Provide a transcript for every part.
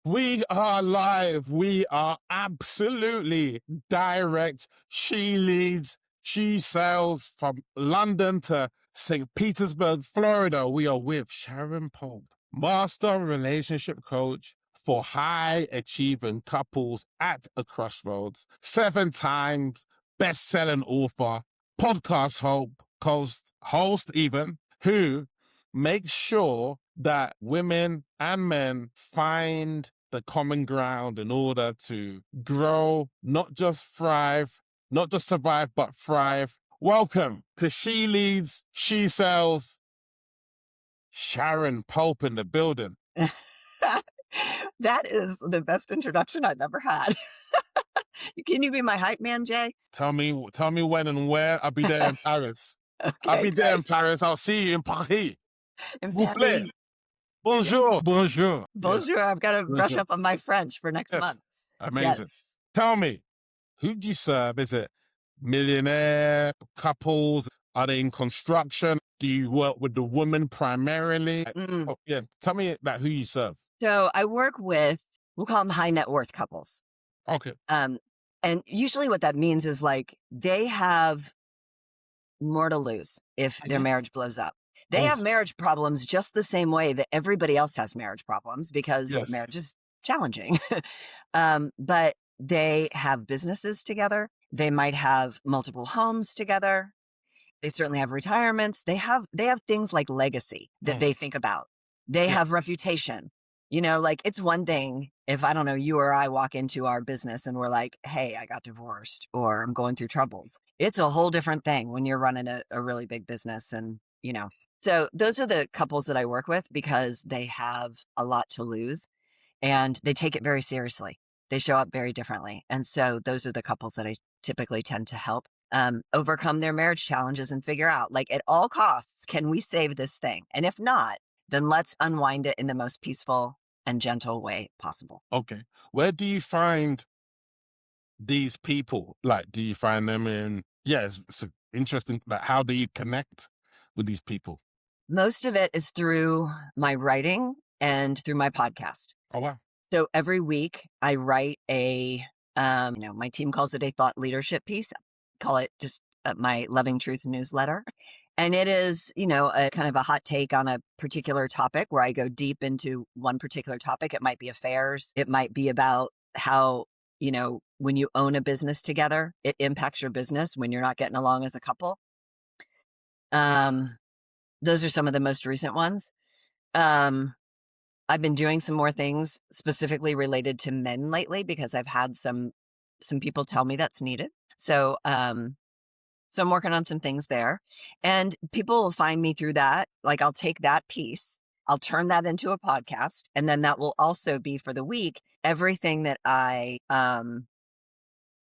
We are live. We are absolutely direct. She leads, she sails from London to St. Petersburg, Florida. We are with Sharon Pope, master relationship coach for high achieving couples at a crossroads, 7 times best-selling author, podcast host even, who makes sure that women and men find the common ground in order to grow, not just thrive, not just survive, but thrive. Welcome to She Leads, She Sells, Sharon Pope in the building. That is the best introduction I've ever had. Can you be my hype man, Jay? Tell me when and where. I'll be there in Paris. I'll Okay, be there in great. Paris. I'll see you in Paris. In S'il vous plaît. Paris. Bonjour. Bonjour. Yes. Bonjour. I've got to brush Bonjour. up on my French for next Yes. month. Amazing. Yes. Tell me, who do you serve? Is it millionaire couples? Are they in construction? Do you work with the woman primarily? Mm. Oh, yeah. Tell me about who you serve. So I work with, we'll call them high net worth couples. Okay. And usually what that means is like they have more to lose if their marriage blows up. They have marriage problems just the same way that everybody else has marriage problems because Yes. marriage is challenging. But they have businesses together. They might have multiple homes together. They certainly have retirements. They have things like legacy that they think about. They have reputation. You know, like it's one thing if, I don't know, you or I walk into our business and we're like, hey, I got divorced or I'm going through troubles. It's a whole different thing when you're running a really big business. And, you know, so those are the couples that I work with because they have a lot to lose and they take it very seriously. They show up very differently. And so those are the couples that I typically tend to help overcome their marriage challenges and figure out, like, at all costs, can we save this thing? And if not, then let's unwind it in the most peaceful and gentle way possible. Okay. Where do you find these people? Like, do you find them in, it's interesting. Like, how do you connect with these people? Most of it is through my writing and through my podcast. Oh, wow. So every week I write my team calls it a thought leadership piece. I call it just my Loving Truth newsletter. And it is, a kind of a hot take on a particular topic where I go deep into one particular topic. It might be affairs. It might be about how, when you own a business together, it impacts your business when you're not getting along as a couple. Those are some of the most recent ones. I've been doing some more things specifically related to men lately because I've had some people tell me that's needed. So, so I'm working on some things there and people will find me through that. Like I'll take that piece, I'll turn that into a podcast. And then that will also be for the week, everything that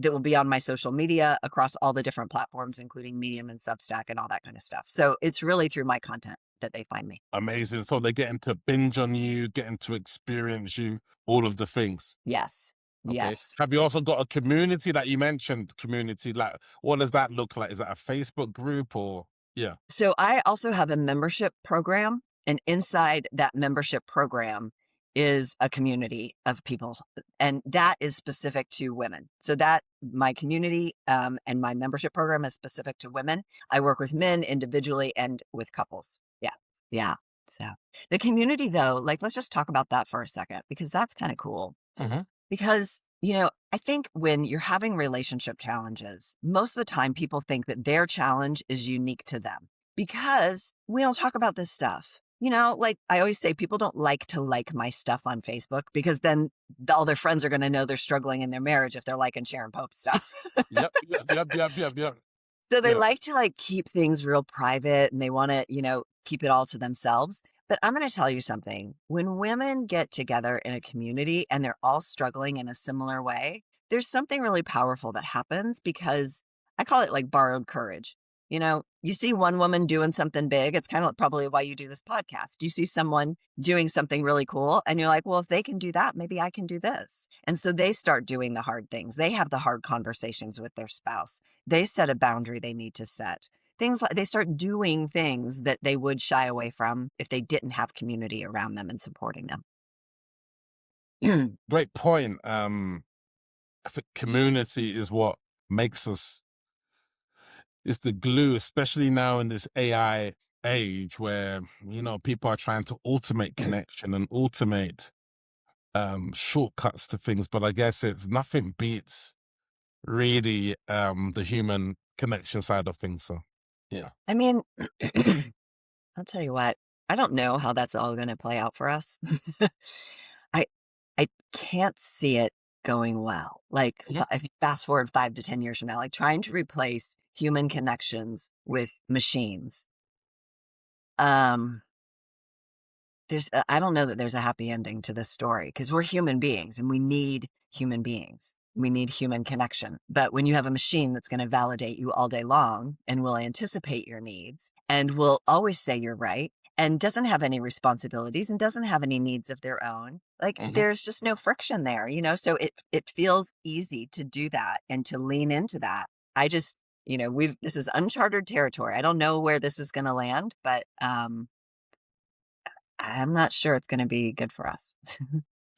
that will be on my social media across all the different platforms, including Medium and Substack and all that kind of stuff. So it's really through my content that they find me. Amazing. So they're getting to binge on you, getting to experience you, all of the things. Yes. Okay. Yes. Have you also got a community that you mentioned? Community, like, what does that look like? Is that a Facebook group or? Yeah. So I also have a membership program, and inside that membership program is a community of people, and that is specific to women. So that my community and my membership program is specific to women. I work with men individually and with couples. Yeah. Yeah. So the community though, like, let's just talk about that for a second, because that's kind of cool. Because, I think when you're having relationship challenges, most of the time people think that their challenge is unique to them because we don't talk about this stuff. Like I always say, people don't like to like my stuff on Facebook because then all their friends are going to know they're struggling in their marriage if they're liking Sharon Pope stuff. Yep. So they like to keep things real private and they want to, keep it all to themselves. But I'm going to tell you something. When women get together in a community and they're all struggling in a similar way, there's something really powerful that happens because I call it like borrowed courage. You see one woman doing something big. It's kind of probably why you do this podcast. You see someone doing something really cool and you're like, well, if they can do that, maybe I can do this. And so they start doing the hard things. They have the hard conversations with their spouse. They set a boundary they need to set. Things like they start doing things that they would shy away from if they didn't have community around them and supporting them. Great point. I think community is what makes us, is the glue, especially now in this AI age where, people are trying to automate connection and automate shortcuts to things. But I guess it's nothing beats really the human connection side of things. So, yeah. I mean, I'll tell you what, I don't know how that's all going to play out for us. I I can't see it going well. Like Mhm. if you fast forward 5 to 10 years from now, like trying to replace human connections with machines. Um, I don't know that there's a happy ending to this story because we're human beings and we need human beings. We need human connection. But when you have a machine that's going to validate you all day long and will anticipate your needs and will always say you're right and doesn't have any responsibilities and doesn't have any needs of their own, like Mhm. there's just no friction there, so it feels easy to do that and to lean into that. I just, this is uncharted territory. I don't know where this is going to land, but I'm not sure it's going to be good for us.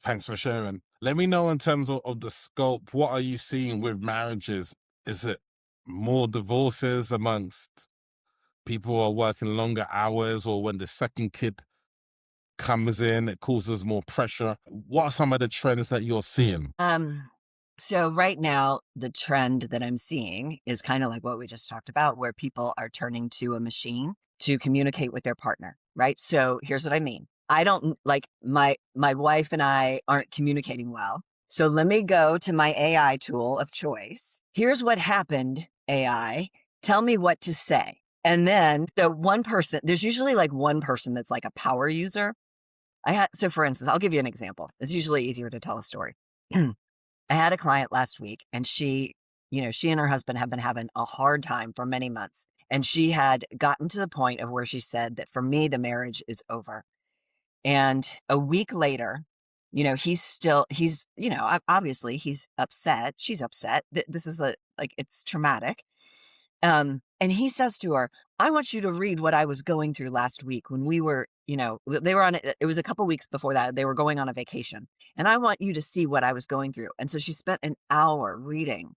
Thanks for sharing. Let me know in terms of the scope. What are you seeing with marriages? Is it more divorces amongst people who are working longer hours, or when the second kid comes in, it causes more pressure? What are some of the trends that you're seeing? So right now, the trend that I'm seeing is kind of like what we just talked about, where people are turning to a machine to communicate with their partner, right? So here's what I mean. I don't like my wife and I aren't communicating well. So let me go to my AI tool of choice. Here's what happened, AI. Tell me what to say. And then there's usually like one person that's like a power user. So for instance, I'll give you an example. It's usually easier to tell a story. I had a client last week and she and her husband have been having a hard time for many months. And she had gotten to the point of where she said that for me, the marriage is over. And a week later, obviously he's upset. She's upset. This is it's traumatic. And he says to her, I want you to read what I was going through last week when we were, they were it was a couple weeks before that. They were going on a vacation. And I want you to see what I was going through. And so she spent an hour reading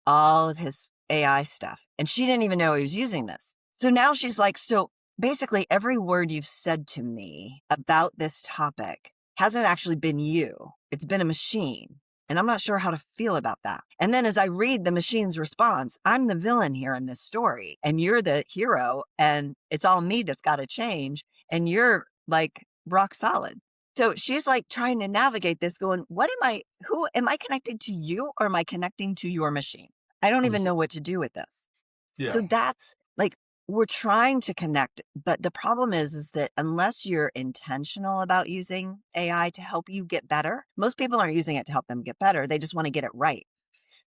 all of his AI stuff. And she didn't even know he was using this. So now she's like, so basically every word you've said to me about this topic hasn't actually been you. It's been a machine. And I'm not sure how to feel about that. And then as I read the machine's response, I'm the villain here in this story and you're the hero and it's all me that's got to change. And you're like rock solid. So she's like trying to navigate this going, who am I connected to you or am I connecting to your machine? I don't even know what to do with this. Yeah. So that's like, we're trying to connect, but the problem is that unless you're intentional about using AI to help you get better, most people aren't using it to help them get better. They just want to get it right.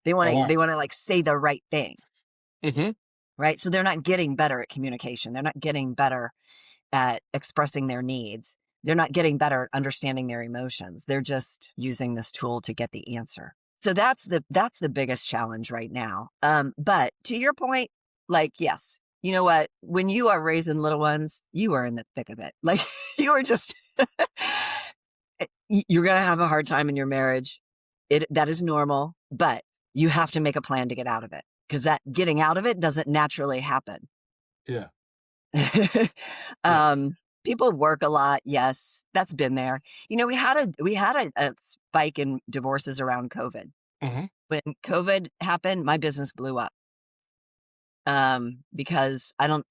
They want Oh, to like say the right thing, wow. right? So they're not getting better at communication. They're not getting better at expressing their needs. They're not getting better at understanding their emotions. They're just using this tool to get the answer. So that's the biggest challenge right now. But to your point, like, yes, you know what? When you are raising little ones, you are in the thick of it. Like you are just, you're going to have a hard time in your marriage. That is normal, but you have to make a plan to get out of it because that getting out of it doesn't naturally happen. Yeah. People work a lot. Yes, that's been there. We had a spike in divorces around COVID. Mm-hmm. When COVID happened, my business blew up. Because I don't,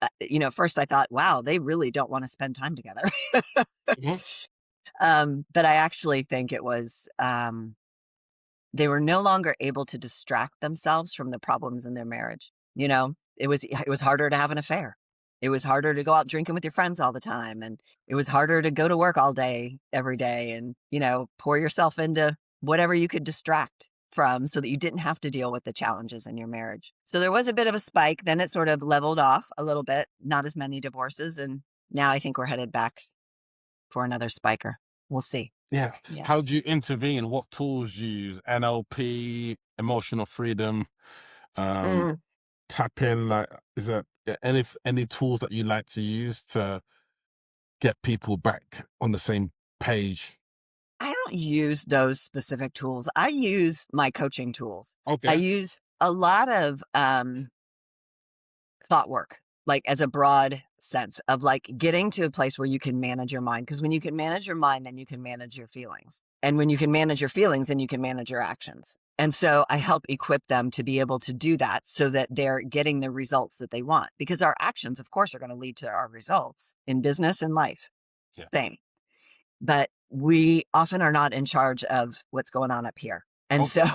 first I thought, wow, they really don't want to spend time together. Mm-hmm. But I actually think it was, they were no longer able to distract themselves from the problems in their marriage. It was harder to have an affair. It was harder to go out drinking with your friends all the time. And it was harder to go to work all day, every day and, pour yourself into whatever you could distract from so that you didn't have to deal with the challenges in your marriage. So there was a bit of a spike. Then it sort of leveled off a little bit, not as many divorces. And now I think we're headed back for another spiker. We'll see. Yeah. Yeah. How do you intervene? What tools do you use? NLP, emotional freedom, tap in, like, is there any tools that you like to use to get people back on the same page? don't use those specific tools. I use my coaching tools. I Okay. use a lot of thought work, like as a broad sense of like getting to a place where you can manage your mind. Because when you can manage your mind, then you can manage your feelings. And when you can manage your feelings, then you can manage your actions. And so I help equip them to be able to do that so that they're getting the results that they want. Because our actions, of course, are going to lead to our results in business and life. Yeah. Same. But we often are not in charge of what's going on up here. And Okay.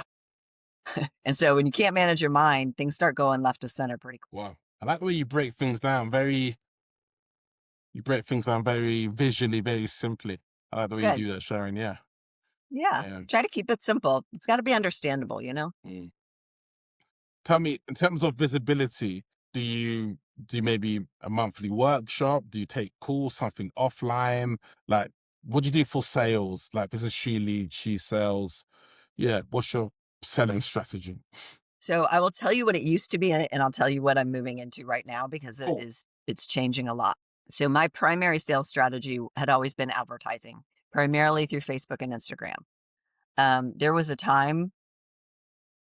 so when you can't manage your mind, things start going left of center pretty quick. Wow. I like the way you break things down very visually, very simply. I like the way you Good. do that, Sharon. Yeah. Yeah. Yeah. Try to keep it simple. It's got to be understandable, you know? Mm. Tell me, in terms of visibility, do you do maybe a monthly workshop? Do you take calls, something offline? Like, what do you do for sales? Like, this is she leads, she sells. Yeah. What's your selling strategy? So I will tell you what it used to be, and I'll tell you what I'm moving into right now because Cool. it's changing a lot. So my primary sales strategy had always been advertising, primarily through Facebook and Instagram. There was a time,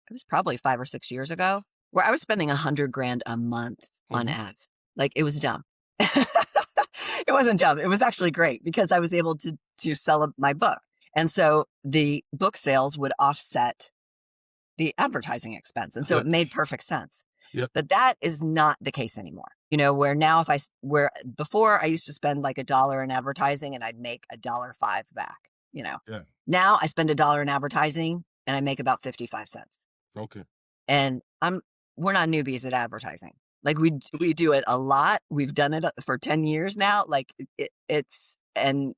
it was probably 5 or 6 years ago, where I was spending $100,000 a month on Mhm. ads. Like it was dumb. It wasn't dumb. It was actually great because I was able to sell my book. And so the book sales would offset the advertising expense. And so Yeah. it made perfect sense. Yeah. But that is not the case anymore. Where now where before I used to spend like $1 in advertising and I'd make $1.05 back, Yeah. Now I spend $1 in advertising and I make about 55 cents. Okay. And we're not newbies at advertising. Like we do it a lot. We've done it for 10 years now. Like and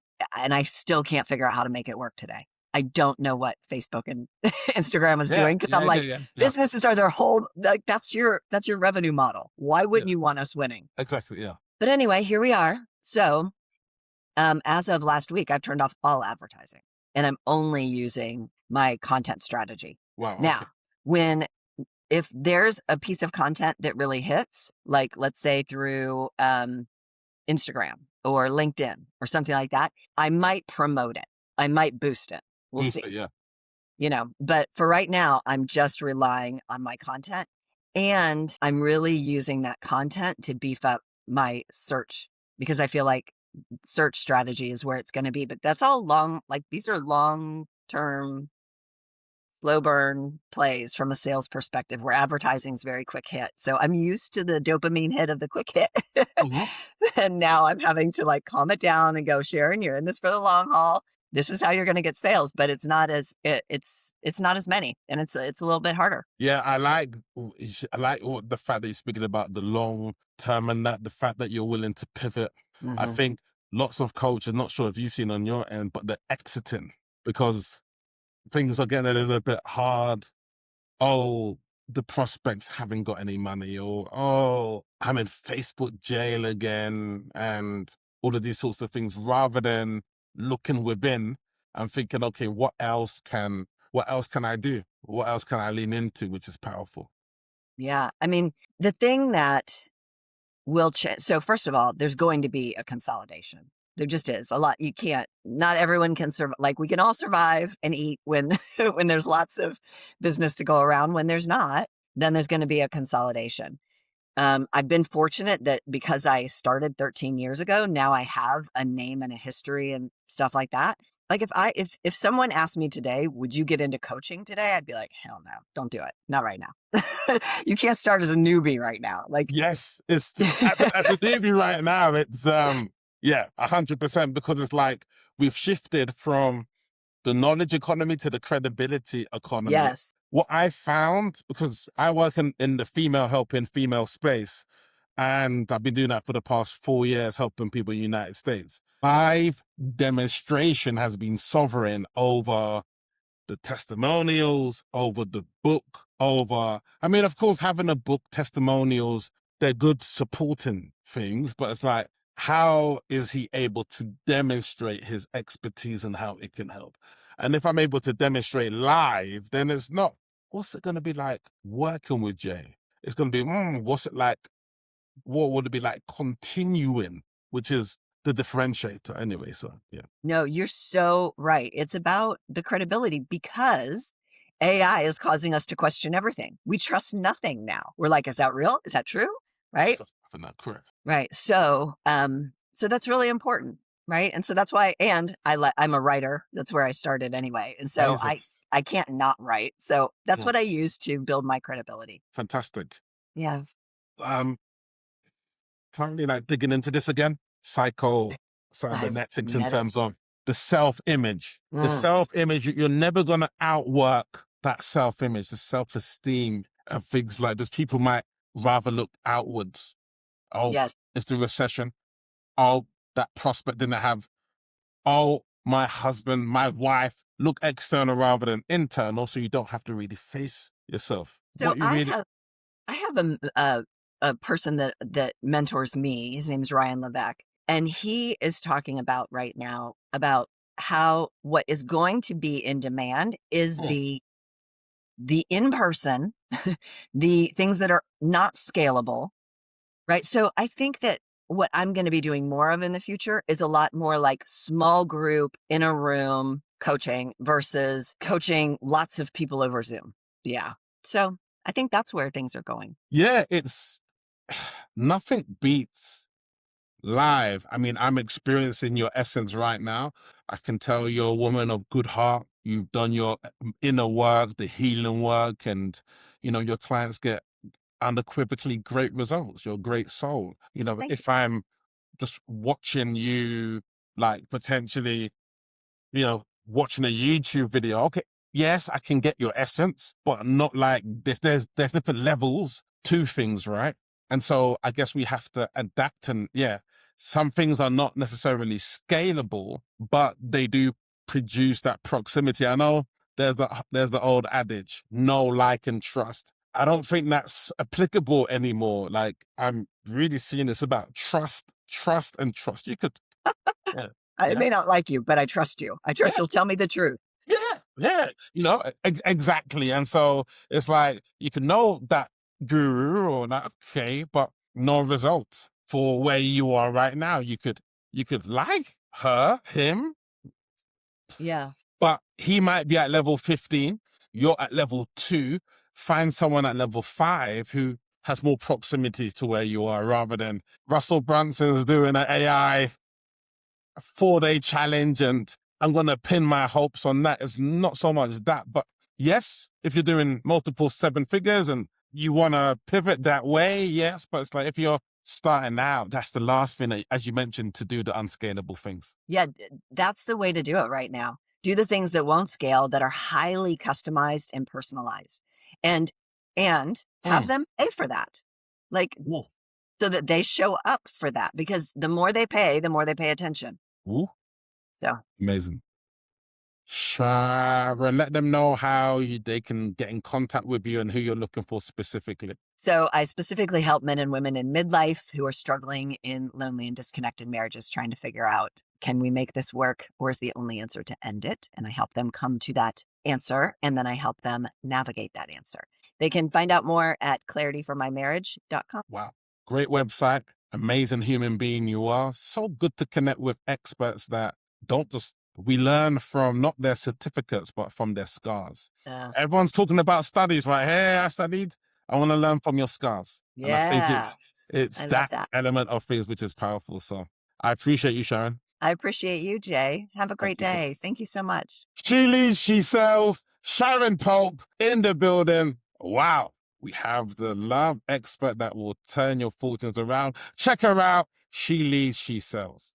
I still can't figure out how to make it work today. I don't know what Facebook and Instagram is Yeah. doing because Yeah. I'm Yeah. like, Yeah. Yeah. businesses are their whole, like that's your revenue model. Why Yeah. wouldn't you want us winning? Exactly. Yeah. But anyway, here we are. So as of last week, I've turned off all advertising and I'm only using my content strategy. Wow. Now, Okay. if there's a piece of content that really hits, like let's say through Instagram or LinkedIn or something like that, I might promote it. I might boost it. We'll Boost see. it, yeah. But for right now, I'm just relying on my content and I'm really using that content to beef up my search because I feel like search strategy is where it's going to be. But that's all these are long-term slow burn plays from a sales perspective where advertising is very quick hit. So I'm used to the dopamine hit of the quick hit. Mhm. And now I'm having to like calm it down and go, Sharon, you're in this for the long haul. This is how you're going to get sales, but it's not as many and it's a little bit harder. Yeah, I like the fact that you're speaking about the long term and that the fact that you're willing to pivot. I Mhm. think lots of coaches, not sure if you've seen on your end, but they're exiting because things are getting a little bit hard. Oh, the prospects haven't got any money, or oh, I'm in Facebook jail again, and all of these sorts of things, rather than looking within and thinking, okay, what else can I do? What else can I lean into, which is powerful? Yeah. I mean, the thing that will change. So first of all, there's going to be a consolidation. There just is a lot. Not everyone can survive. Like we can all survive and eat when, when there's lots of business to go around. When there's not, then there's going to be a consolidation. I've been fortunate that because I started 13 years ago, now I have a name and a history and stuff like that. Like if someone asked me today, would you get into coaching today? I'd be like, hell no, don't do it. Not right now. You can't start as a newbie right now. Like, Yes, it's as a newbie right now. It's 100%, because it's like we've shifted from the knowledge economy to the credibility economy. yes. What I found, because I work in the female helping female space, and I've been doing that for the past 4 years, helping people in the United States. Live demonstration has been sovereign over the testimonials, over the book, of course, having a book, testimonials, they're good supporting things, but it's like, how is he able to demonstrate his expertise and how it can help? And if I'm able to demonstrate live, then it's not, what's it going to be like working with Jay? It's going to be, what's it like? What would it be like continuing? Which is the differentiator anyway. So yeah. No, you're so right. It's about the credibility because AI is causing us to question everything. We trust nothing now. We're like, is that real? Is that true? Right? So, not correct. Right. So, so that's really important, right? And so that's why, and I'm a writer. That's where I started anyway. And so Amazing. I can't not write. So that's Mm. what I use to build my credibility. Fantastic. Yeah. Currently like digging into this again, cybernetics in terms of the self-image. The self-image, you're never going to outwork that self-image, the self-esteem and things like this. People might rather look outwards. Oh, Yes. it's the recession. Oh, that prospect didn't have. Oh, my husband, my wife, look external rather than internal, so you don't have to really face yourself. So What you really... I have a person that mentors me. His name's Ryan Levesque, and he is talking about right now about how what is going to be in demand is the in-person, the things that are not scalable, right? So I think that what I'm going to be doing more of in the future is a lot more like small group in a room coaching versus coaching lots of people over Zoom. Yeah. So I think that's where things are going. Yeah, it's nothing beats live. I mean, I'm experiencing your essence right now. I can tell you're a woman of good heart. You've done your inner work, the healing work, and, you know, your clients get unequivocally great results. You're a great soul. You know, Thank if I'm just watching you, like potentially, you know, watching a YouTube video, okay, yes, I can get your essence, but not like this. There's different levels to things, right? And so I guess we have to adapt, and yeah, some things are not necessarily scalable, but they do produce that proximity. I know there's the old adage, know, like, and trust. I don't think that's applicable anymore. Like, I'm really seeing this about trust, and trust. You could, yeah. I may not like you, but I trust you. I trust you'll tell me the truth. Yeah, you know, exactly. And so it's like, you can know that guru or that, okay, but no results for where you are right now. You could like her, him, Yeah. but he might be at level 15. You're at level 2. Find someone at level 5 who has more proximity to where you are, rather than Russell Brunson's doing an AI 4-day challenge and I'm going to pin my hopes on that. It's not so much that, but yes, if you're doing multiple 7 figures and you want to pivot that way, yes, but it's like, if you're starting out, that's the last thing, as you mentioned, to do the unscalable things. Yeah, that's the way to do it right now. Do the things that won't scale, that are highly customized and personalized, and have them pay for that. Like, so that they show up for that, because the more they pay attention. Ooh. So Amazing. Sharon, let them know how they can get in contact with you and who you're looking for specifically. So I specifically help men and women in midlife who are struggling in lonely and disconnected marriages, trying to figure out, can we make this work, or is the only answer to end it? And I help them come to that answer, and then I help them navigate that answer. They can find out more at clarityformymarriage.com. Wow. Great website. Amazing human being you are. So good to connect with experts that don't just... We learn from not their certificates, but from their scars. Everyone's talking about studies, right? Hey, I studied. I want to learn from your scars. Yeah. And I think it's that element of things which is powerful. So I appreciate you, Sharon. I appreciate you, Jay. Have a great day. Thank you so much. She leads, she sells. Sharon Pope in the building. Wow. We have the love expert that will turn your fortunes around. Check her out. She leads, she sells.